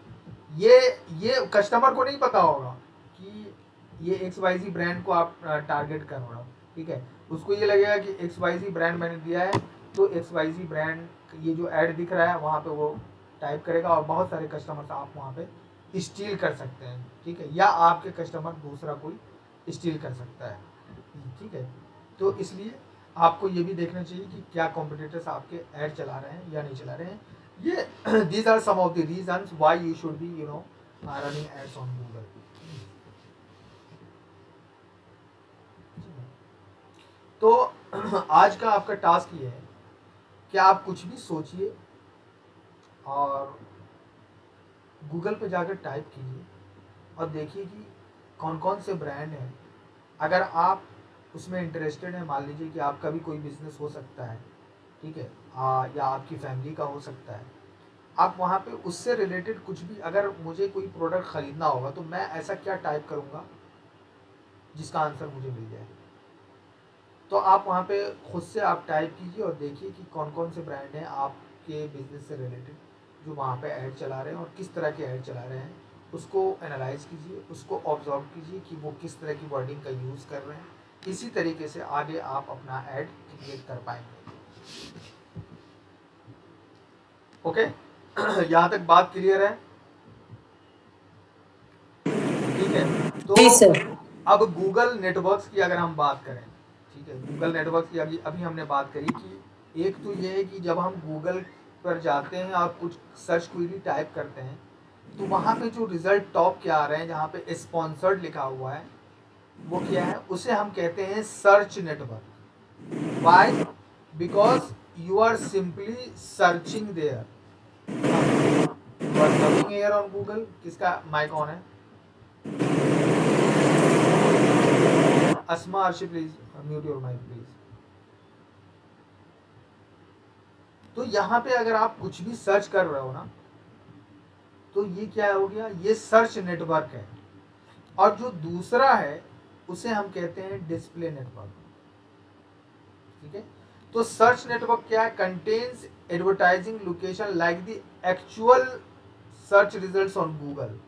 ये कस्टमर को नहीं पता होगा कि ये XYZ ब्रांड को आप टारगेट कर रहे हो, ठीक है, उसको ये लगेगा कि XYZ ब्रांड मैंने दिया है, तो XYZ ब्रांड ये जो ऐड दिख रहा है वहाँ पे वो टाइप करेगा, और बहुत सारे कस्टमर्स आप वहाँ पे स्टील कर सकते हैं, ठीक है, या आपके कस्टमर दूसरा कोई स्टील कर सकता है, ठीक है। तो इसलिए आपको ये भी देखना चाहिए कि क्या कॉम्पिटिटर्स आपके ऐड चला रहे हैं या नहीं चला रहे हैं। ये these are some of the reasons why you should be running ads on Google. तो आज का आपका टास्क ये है कि आप कुछ भी सोचिए और गूगल पे जाकर टाइप कीजिए और देखिए कि कौन कौन से ब्रांड हैं। अगर आप उसमें इंटरेस्टेड हैं, मान लीजिए कि आपका भी कोई बिजनेस हो सकता है, ठीक है, या आपकी फैमिली का हो सकता है, आप वहाँ पे उससे रिलेटेड कुछ भी, अगर मुझे कोई प्रोडक्ट ख़रीदना होगा तो मैं ऐसा क्या टाइप करूँगा जिसका आंसर मुझे मिल जाए। तो आप वहाँ पे खुद से आप टाइप कीजिए और देखिए कि कौन कौन से ब्रांड हैं आपके बिजनेस से रिलेटेड जो वहाँ पे ऐड चला रहे हैं और किस तरह के ऐड चला रहे हैं, उसको एनालाइज कीजिए, उसको ऑब्जर्व कीजिए कि वो किस तरह की वर्डिंग का यूज़ कर रहे हैं, इसी तरीके से आगे आप अपना ऐड क्रिएट कर पाएंगे। ओके यहाँ तक बात क्लियर है? ठीक है, तो जी सर। अब गूगल नेटवर्क्स की अगर हम बात करें, ठीक है, गूगल नेटवर्क की अभी हमने बात करी कि एक तो ये है कि जब हम गूगल पर जाते हैं और कुछ सर्च क्वेरी टाइप करते हैं तो वहाँ पे जो रिजल्ट टॉप के आ रहे हैं जहाँ पे स्पॉन्सर्ड लिखा हुआ है वो क्या है, उसे हम कहते हैं search network. Why? Because you are simply searching there, you are logging here on Google. किसका माइक ऑन है? Asma Arshi please mute your mic please. तो यहाँ पे अगर आप कुछ भी सर्च कर रहे हो ना तो ये क्या हो गया, ये सर्च नेटवर्क है। और जो दूसरा है उसे हम कहते हैं डिस्प्ले नेटवर्क। ठीक है, तो सर्च नेटवर्क क्या है, contains advertising location like the actual search results on Google.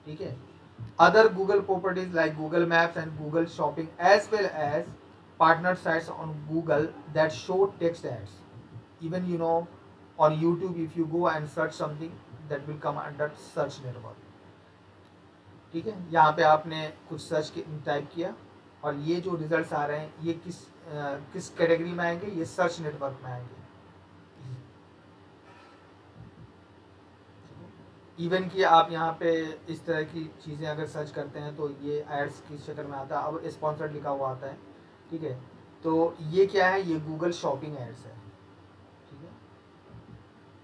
ठीक है, other Google properties like Google Maps and Google Shopping as well as partner sites on Google that show text ads. Even on YouTube if you go and search something that will come under search network. ठीक है, यहाँ पे आपने कुछ search type किया और ये जो रिजल्ट्स आ रहे हैं ये किस कैटेगरी में आएंगे, ये सर्च नेटवर्क में आएंगे। इवन कि आप यहाँ पे इस तरह की चीज़ें अगर सर्च करते हैं तो ये एड्स की शक्ल में आता है, अब स्पॉन्सर्ड लिखा हुआ आता है। ठीक है, तो ये क्या है, ये गूगल शॉपिंग एड्स है। ठीक है,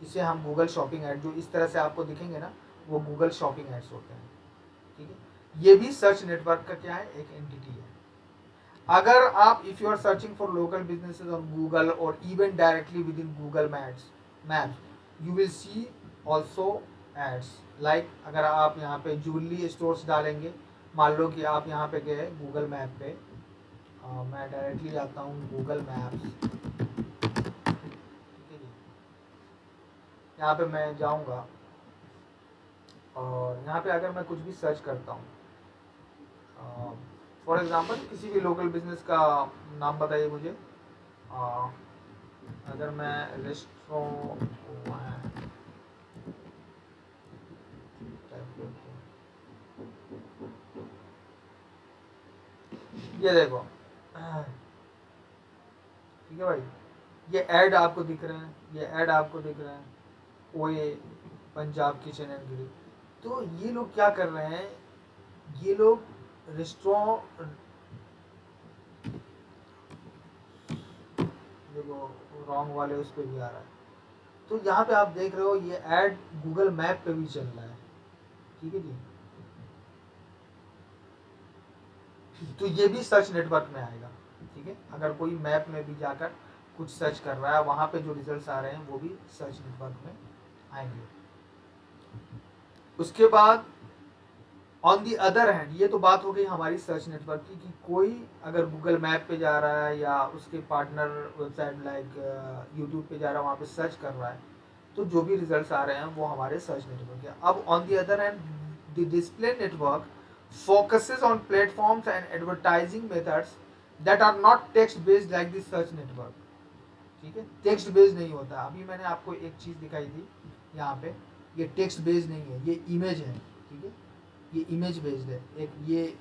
इसे हम गूगल शॉपिंग एड, जो इस तरह से आपको दिखेंगे ना वो गूगल शॉपिंग एड्स होते हैं। ठीक है, ये भी सर्च नेटवर्क का क्या है, एक एंटिटी है। अगर आप if you are searching for local businesses on Google और even directly within Google maps you will see also ads. Like अगर आप यहाँ पे ज्वेलरी स्टोर्स डालेंगे, मान लो कि आप यहाँ पे गए गूगल मैप पे, मैं डायरेक्टली जाता हूँ गूगल मैप्स। ठीक है जी, यहाँ पे मैं जाऊँगा और यहाँ पे अगर मैं कुछ भी सर्च करता हूँ, फॉर एग्जांपल किसी भी लोकल बिजनेस का नाम बताइए मुझे। अगर मैं रेस्टोरेंट ये देखो, ठीक है भाई, ये ऐड आपको दिख रहे हैं, ये ऐड आपको दिख रहे हैं, ओए पंजाब किचन एंड ग्रिल। तो ये लोग क्या कर रहे हैं, ये लोग रेस्टोरेंट, देखो रॉन्ग वाले उस पर भी आ रहा है। तो यहाँ पे आप देख रहे हो ये ऐड गूगल मैप पे भी चल रहा है। ठीक है जी, तो ये भी सर्च नेटवर्क में आएगा। ठीक है, अगर कोई मैप में भी जाकर कुछ सर्च कर रहा है वहाँ पे जो रिजल्ट्स आ रहे हैं वो भी सर्च नेटवर्क में आएंगे। उसके बाद ऑन दी अदर हैंड, ये तो बात हो गई हमारी सर्च नेटवर्क की कि कोई अगर गूगल मैप पे जा रहा है या उसके पार्टनर वेबसाइट लाइक यूट्यूब पे जा रहा है, वहाँ पे सर्च कर रहा है, तो जो भी रिजल्ट्स आ रहे हैं वो हमारे सर्च नेटवर्क है। अब on the other hand the display network focuses on platforms and advertising methods that are not text based like the search network. ठीक है, टेक्स्ट बेस्ड नहीं होता। अभी मैंने आपको एक चीज़ दिखाई थी यहाँ पे, ये टेक्स्ट बेस्ड नहीं है, ये इमेज है। ठीक है, ये इमेज बेस्ड है। एक ये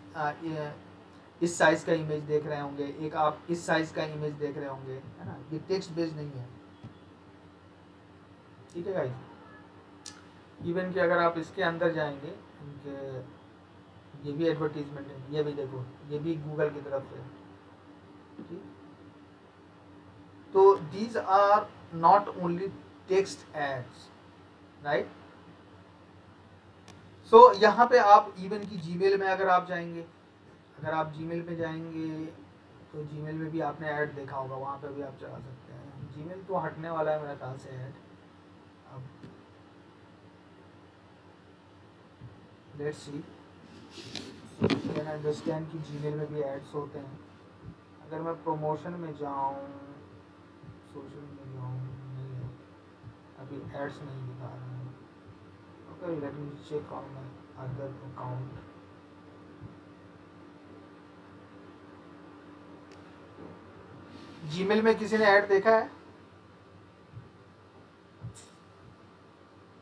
इस साइज़ का इमेज देख रहे होंगे, एक आप इस साइज़ का इमेज देख रहे होंगे, है ना, ये टेक्स्ट बेस्ड नहीं है। ठीक है गाइस, इवन कि अगर आप इसके अंदर जाएंगे, इनके ये भी एडवर्टीजमेंट है, ये भी देखो, ये भी गूगल की तरफ से। ठीक, तो these are not only text ads, right. So यहाँ पे आप इवन की जीमेल में अगर आप जाएंगे, अगर आप जीमेल में जाएंगे तो जीमेल में भी आपने ऐड देखा होगा, वहाँ पे भी आप चला सकते हैं। जीमेल तो हटने वाला है मेरे ख्याल से ऐड। अब लेट्स सी, कैन अंडरस्टैंड कि जीमेल में भी एड्स होते हैं। अगर मैं प्रमोशन में जाऊँ, सोशल में जाऊँ, नहीं है, अभी एड्स नहीं दिखा रहे हैं। Okay, let me check on my other account. Gmail में किसी ने ऐड देखा है?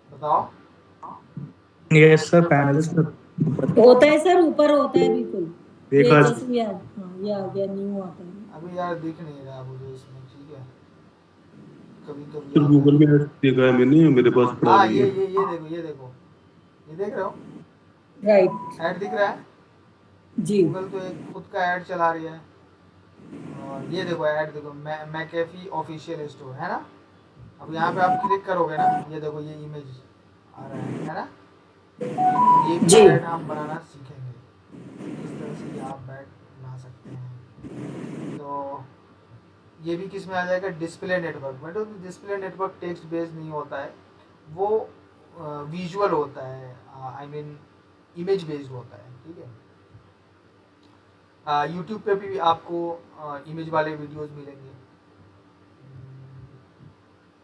बताओ। यस सर, पैनलिस्ट होता है सर, ऊपर होता है बिल्कुल। ये देखा जैसे भी ये आ गया, न्यू आता है। अभी यार दिख नहीं रहा मुझे इसमें, ठीक है, कभी कभी सर आता गूगल है। में देखा है मैंने, मेरे पास पड़ा हाँ भी ये है। ये ये देखो, ये देखो, ये देख रहे हो? राइट। ऐड दिख रहा है? जी। गूगल तो एक खुद का ऐड चला रही है। और ये देखो ऐड देखो, मैकेफी ऑफिशियल स्टोर है ना। अब यहाँ पे आप क्लिक करोगे ना, ये देखो ये इमेज आ रहा है ना। ये भी जी। ऐड हम बनाना सीखेंगे, किस तरह से ये आप ऐड बना सकते हैं। तो ये भी किस में आ जाएगा? डिस्प्ले नेटवर्क में। तो डिस्प्ले नेटवर्क टेक्स्ट बेस्ड नहीं होता है, वो विजुअल होता है, आई मीन इमेज बेस्ड होता है, ठीक है। यूट्यूब पे भी आपको इमेज वाले वीडियोस मिलेंगे।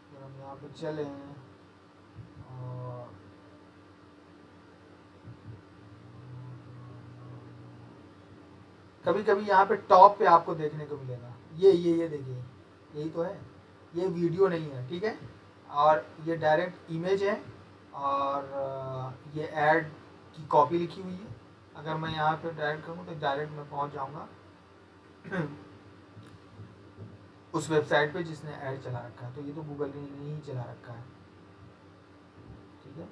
अगर हम यहाँ पे चले हैं और कभी कभी यहाँ पे टॉप पे आपको देखने को मिलेगा, ये देखिए, यही तो है, ये वीडियो नहीं है, ठीक है। और ये डायरेक्ट इमेज है, और ये ऐड की कॉपी लिखी हुई है। अगर मैं यहाँ पे डायरेक्ट करूँ तो डायरेक्ट मैं पहुँच जाऊँगा उस वेबसाइट पे जिसने ऐड चला रखा है। तो ये तो गूगल ने नहीं चला रखा है, ठीक है।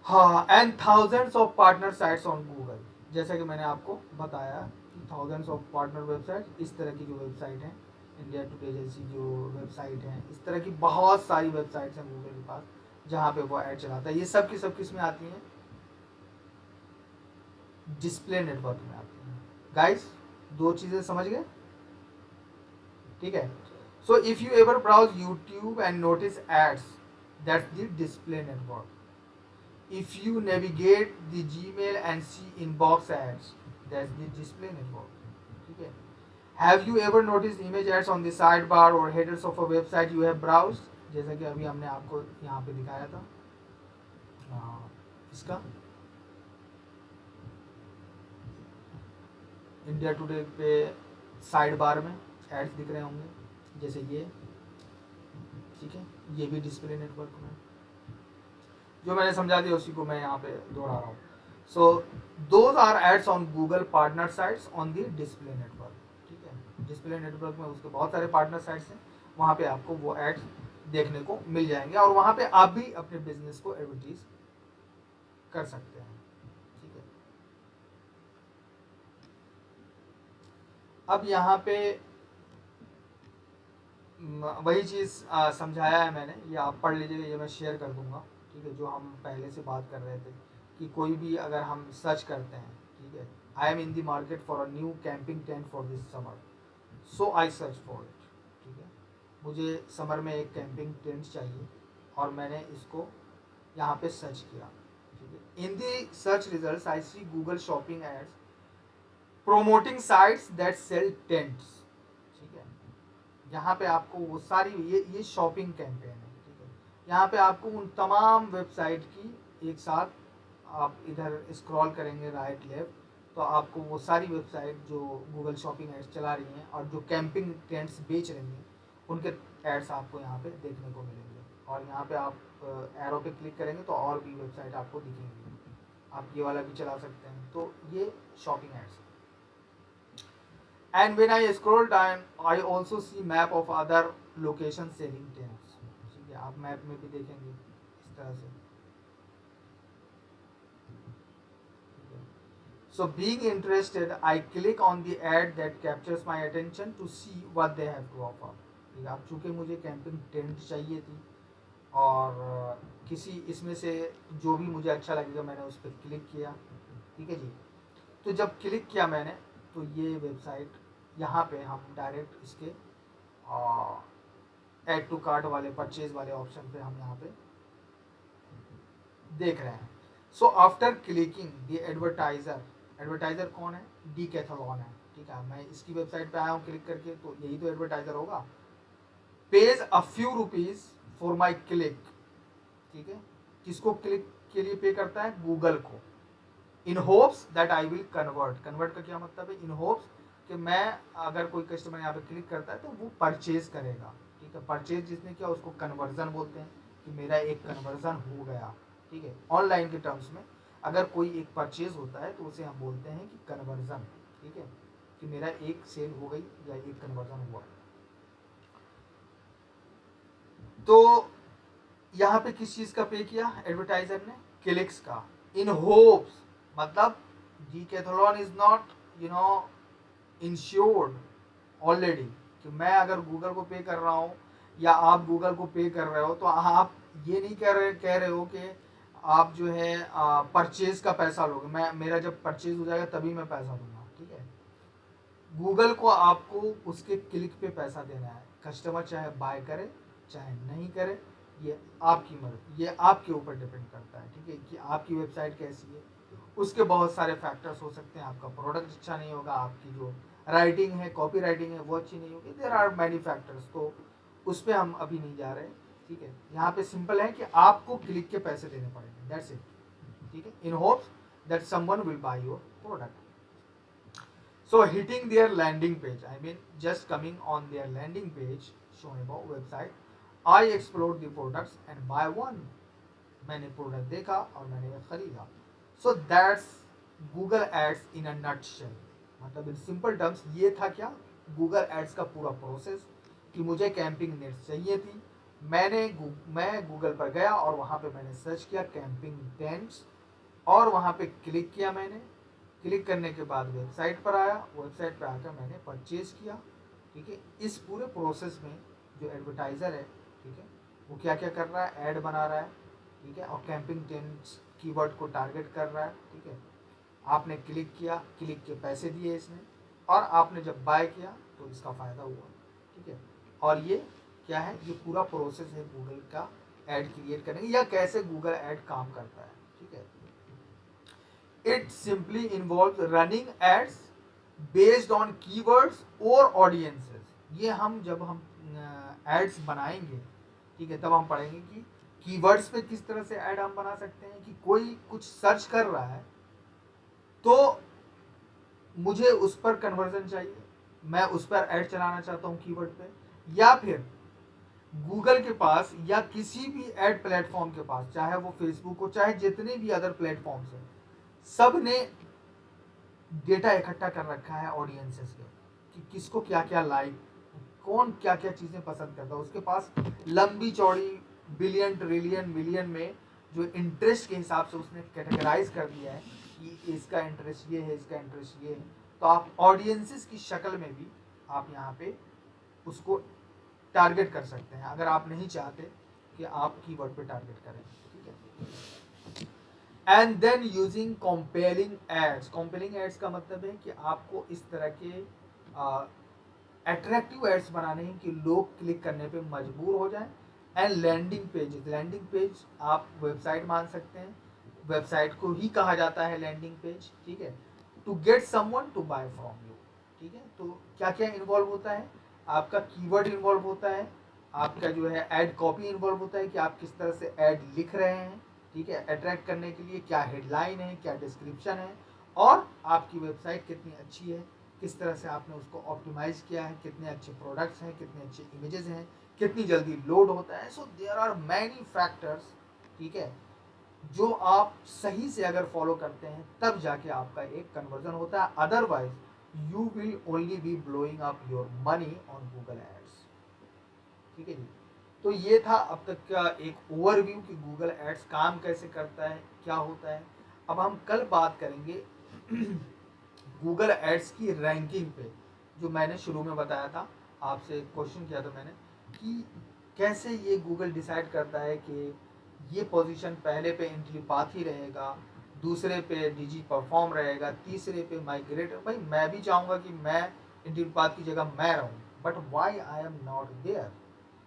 हाँ, and thousands of partner sites on Google. जैसा कि मैंने आपको बताया कि थाउजेंड्स ऑफ पार्टनर वेबसाइट, इस तरह की जो वेबसाइट है, इंडिया टुडे जैसी जो वेबसाइट है, इस तरह की बहुत सारी वेबसाइट्स हैं गूगल के पास जहाँ पे वो ऐड चलाता है। ये सब की सब किस में आती हैं? डिस्प्ले नेटवर्क में आती हैं। गाइस, दो चीज़ें समझ गए, ठीक है। So if you ever browse YouTube and notice ads, that's the display network. If you navigate the Gmail and see inbox ads, that's the display network. ठीक है. Have you ever noticed image ads on the sidebar or headers of a website you have browsed? जैसा कि अभी हमने आपको यहाँ पे दिखाया था, इसका इंडिया टुडे पे साइड बार में एड्स दिख रहे होंगे, जैसे ये, ठीक है। ये भी डिस्प्ले नेटवर्क में, जो मैंने समझा दिया उसी को मैं यहाँ पे दोहरा रहा हूँ। So those are ads on Google partner sites on the display network, ठीक है। डिस्प्ले नेटवर्क में उसके बहुत सारे पार्टनर साइट्स हैं, वहाँ पे आपको वो एड्स देखने को मिल जाएंगे, और वहाँ पे आप भी अपने बिजनेस को एडवर्टीज कर सकते हैं, ठीक है। अब यहाँ पे वही चीज़ समझाया है मैंने, ये आप पढ़ लीजिएगा, ये मैं शेयर कर दूंगा, ठीक है। जो हम पहले से बात कर रहे थे कि कोई भी अगर हम सर्च करते हैं, ठीक है, I am in the market for a new camping tent for this summer, so I search for it, ठीक है। मुझे समर में एक कैंपिंग टेंट चाहिए और मैंने इसको यहाँ पे सर्च किया, ठीक है। In the search result I see Google shopping ads promoting sites that sell tents, ठीक है। यहाँ पे आपको वो सारी ये शॉपिंग कैंपेन है, ठीक है। यहाँ पे आपको उन तमाम वेबसाइट की एक साथ आप इधर स्क्रॉल करेंगे राइट लेफ्ट, तो आपको वो सारी वेबसाइट जो गूगल शॉपिंग एड्स चला रही हैं और जो कैंपिंग टेंट्स बेच रही हैं, उनके एड्स आपको यहाँ पे देखने को मिलेंगे। और यहाँ पे आप एरो पे क्लिक करेंगे तो और भी वेबसाइट आपको दिखेंगी, आप ये वाला भी चला सकते हैं। तो ये shopping ads. And when I scroll down, I also see map of other locations selling tents. ठीक है, आप मैप में भी देखेंगे इस तरह से। So being interested, I click on the ad that captures my attention to see what they have to offer. ठीक है, अब चूँकि मुझे कैंपिंग टेंट चाहिए थी और किसी इसमें से जो भी मुझे अच्छा लगेगा मैंने उस पर क्लिक किया, ठीक है जी। तो जब क्लिक किया मैंने, तो ये वेबसाइट यहाँ पे हम डायरेक्ट इसके ऐड टू कार्ट वाले परचेज वाले ऑप्शन पे हम यहाँ पे देख रहे हैं। So after clicking the advertiser कौन है? डीकैथलॉन है, ठीक है। मैं इसकी वेबसाइट पे आया हूँ क्लिक करके, तो यही तो एडवर्टाइजर होगा। Page a few rupees for my click, ठीक है। किसको क्लिक के लिए पे करता है? गूगल को। इन hopes that I will convert का क्या मतलब है? इन होप्स कि मैं अगर कोई कस्टमर यहाँ पे क्लिक करता है तो वो परचेज करेगा, ठीक है। परचेज जिसने किया उसको कन्वर्जन बोलते हैं, कि मेरा एक कन्वर्जन हो गया, ठीक है। ऑनलाइन के टर्म्स में अगर कोई एक परचेज होता है तो उसे हम बोलते हैं कि कन्वर्जन, ठीक है, कि मेरा एक सेल हो गई या एक कन्वर्जन हुआ। तो यहाँ पे किस चीज का पे किया एडवर्टाइजर ने? क्लिक्स का। इन होप्स, मतलब Decathlon is not insured already, कि मैं अगर गूगल को पे कर रहा हूँ या आप गूगल को पे कर रहे हो तो आप ये नहीं कह रहे हो कि आप जो है परचेज का पैसा लोगे, मैं मेरा जब परचेज हो जाएगा तभी मैं पैसा दूंगा, ठीक है। गूगल को आपको उसके क्लिक पे पैसा देना है। कस्टमर चाहे बाय करे चाहे नहीं करे, ये आपकी मर्जी, ये आपके ऊपर डिपेंड करता है, ठीक है, कि आपकी वेबसाइट कैसी है। उसके बहुत सारे फैक्टर्स हो सकते हैं, आपका प्रोडक्ट अच्छा नहीं होगा, आपकी जो राइटिंग है, कॉपी राइटिंग है वो अच्छी नहीं होगी, देयर आर मैनी फैक्टर्स। तो उस पर हम अभी नहीं जा रहे, ठीक है। यहाँ पे सिंपल है कि आपको क्लिक के पैसे देने पड़ेंगे, दैट्स इट, ठीक है, इन hopes that someone will by your product. So hitting their landing page, I mean just coming on their landing page shown above website, I explored the products and buy one. मैंने product देखा और मैंने ये खरीदा। So that's Google Ads in a nutshell। मतलब in simple terms ये था क्या, Google Ads का पूरा प्रोसेस, कि मुझे कैंपिंग नेट चाहिए थी। मैं गूगल पर गया और वहाँ पे मैंने सर्च किया कैंपिंग टेंट्स, और वहाँ पे क्लिक किया मैंने। क्लिक करने के बाद वेबसाइट पर आया, वेबसाइट पर आकर मैंने परचेज किया, ठीक है। इस पूरे प्रोसेस में जो एडवर्टाइज़र है, ठीक है, वो क्या क्या कर रहा है, ऐड बना रहा है, ठीक है, और कैंपिंग टेंट्स कीवर्ड को टारगेट कर रहा है, ठीक है। आपने क्लिक किया, क्लिक के पैसे दिए इसने, और आपने जब बाय किया तो इसका फ़ायदा हुआ, ठीक है। और ये क्या है, ये पूरा प्रोसेस है गूगल का ऐड क्रिएट करने या कैसे गूगल ऐड काम करता है, ठीक है। It simply involves running ads based on keywords or audiences। ये हम जब हम एड्स बनाएंगे, ठीक है, तब हम पढ़ेंगे कि कीवर्ड्स पे किस तरह से ऐड हम बना सकते हैं। कि कोई कुछ सर्च कर रहा है तो मुझे उस पर कन्वर्जन चाहिए, मैं उस पर ऐड चलाना चाहता हूँ कीवर्ड पे, या फिर गूगल के पास या किसी भी ऐड प्लेटफॉर्म के पास, चाहे वो फेसबुक हो चाहे जितने भी अदर प्लेटफॉर्म्स हैं, सब ने डेटा इकट्ठा कर रखा है ऑडियंसेस के, कि किसको क्या क्या लाइक, कौन क्या क्या चीज़ें पसंद करता है। उसके पास लंबी चौड़ी बिलियन ट्रिलियन मिलियन में जो इंटरेस्ट के हिसाब से उसने कैटेगराइज कर दिया है कि इसका इंटरेस्ट ये है, इसका इंटरेस्ट ये है। तो आप ऑडियंसेस की शक्ल में भी आप यहाँ पे उसको टारगेट कर सकते हैं, अगर आप नहीं चाहते कि आप कीवर्ड पे टारगेट करें, ठीक है। And then using compelling ads. Compelling ads का मतलब है कि आपको इस तरह के अट्रैक्टिव एड्स बनाने हैं कि लोग क्लिक करने पे मजबूर हो जाएं। And landing page, landing page आप वेबसाइट मान सकते हैं, वेबसाइट को ही कहा जाता है लैंडिंग पेज, ठीक है। To get someone to buy from you, ठीक है। तो क्या क्या इन्वॉल्व होता है, आपका कीवर्ड इन्वॉल्व होता है, आपका जो है ऐड कॉपी इन्वॉल्व होता है कि आप किस तरह से ऐड लिख रहे हैं, ठीक है, अट्रैक्ट करने के लिए क्या हेडलाइन है, क्या डिस्क्रिप्शन है, और आपकी वेबसाइट कितनी अच्छी है, किस तरह से आपने उसको ऑप्टिमाइज किया है, कितने अच्छे प्रोडक्ट्स हैं, कितने अच्छे इमेजेस हैं, कितनी जल्दी लोड होता है। So there are many factors, ठीक है, जो आप सही से अगर फॉलो करते हैं तब जाके आपका एक कन्वर्जन होता है। Otherwise you will only be blowing up your money on Google ads, ठीक है जी। तो ये था अब तक का एक ओवरव्यू कि गूगल एड्स काम कैसे करता है, क्या होता है। अब हम कल बात करेंगे गूगल एड्स की रैंकिंग पे, जो मैंने शुरू में बताया था, आपसे क्वेश्चन किया था मैंने कि कैसे ये गूगल डिसाइड करता है कि ये पोजीशन पहले पे इंटेलीपाथी रहेगा, दूसरे पे डीजी परफॉर्म रहेगा, तीसरे पे माइग्रेटर। भाई मैं भी चाहूँगा कि मैं इंटेलीपाथ की जगह मैं रहूँ, but why I am not there,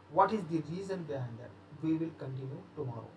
what is the reason behind that, we will continue tomorrow.